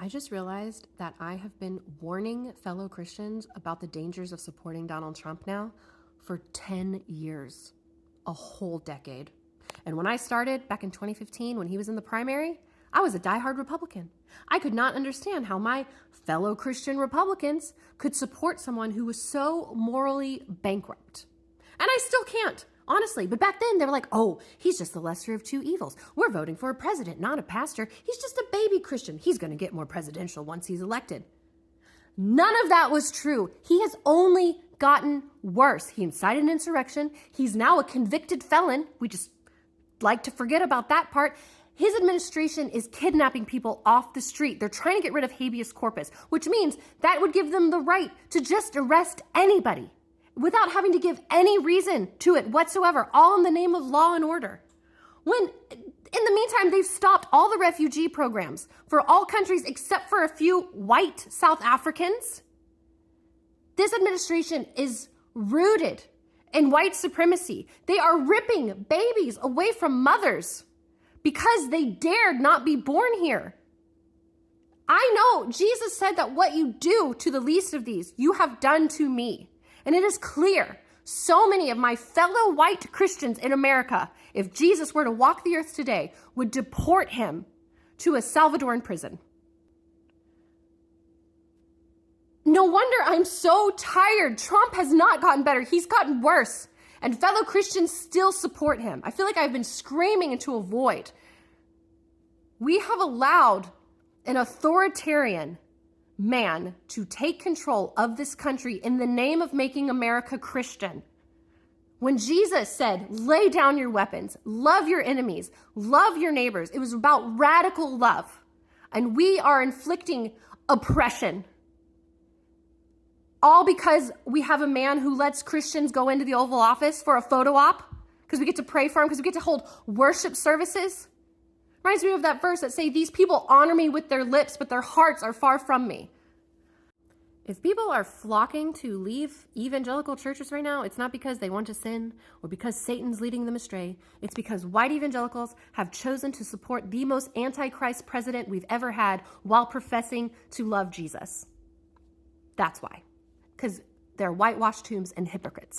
I just realized that I have been warning fellow Christians about the dangers of supporting Donald Trump now for 10 years, a whole decade. And when I started back in 2015, when he was in the primary, I was a diehard Republican. I could not understand how my fellow Christian Republicans could support someone who was so morally bankrupt. And I still can't, honestly. But back then, they were like, oh, he's just the lesser of two evils. We're voting for a president, not a pastor. He's just a baby Christian. He's going to get more presidential once he's elected. None of that was true. He has only gotten worse. He incited an insurrection. He's now a convicted felon. We just like to forget about that part. His administration is kidnapping people off the street. They're trying to get rid of habeas corpus, which means that would give them the right to just arrest anybody without having to give any reason to it whatsoever, all in the name of law and order. When, in the meantime, they've stopped all the refugee programs for all countries except for a few white South Africans. This administration is rooted in white supremacy. They are ripping babies away from mothers because they dared not be born here. I know Jesus said that what you do to the least of these, you have done to me. And it is clear, so many of my fellow white Christians in America, if Jesus were to walk the earth today, would deport him to a Salvadoran prison. No wonder I'm so tired. Trump has not gotten better. He's gotten worse. And fellow Christians still support him. I feel like I've been screaming into a void. We have allowed an authoritarian man to take control of this country in the name of making America Christian. When Jesus said, lay down your weapons, love your enemies, love your neighbors, it was about radical love. And we are inflicting oppression. All because we have a man who lets Christians go into the Oval Office for a photo op, because we get to pray for him, because we get to hold worship services. Reminds me of that verse that say, these people honor me with their lips, but their hearts are far from me. If people are flocking to leave evangelical churches right now, it's not because they want to sin or because Satan's leading them astray. It's because white evangelicals have chosen to support the most antichrist president we've ever had while professing to love Jesus. That's why. Because they're whitewashed tombs and hypocrites.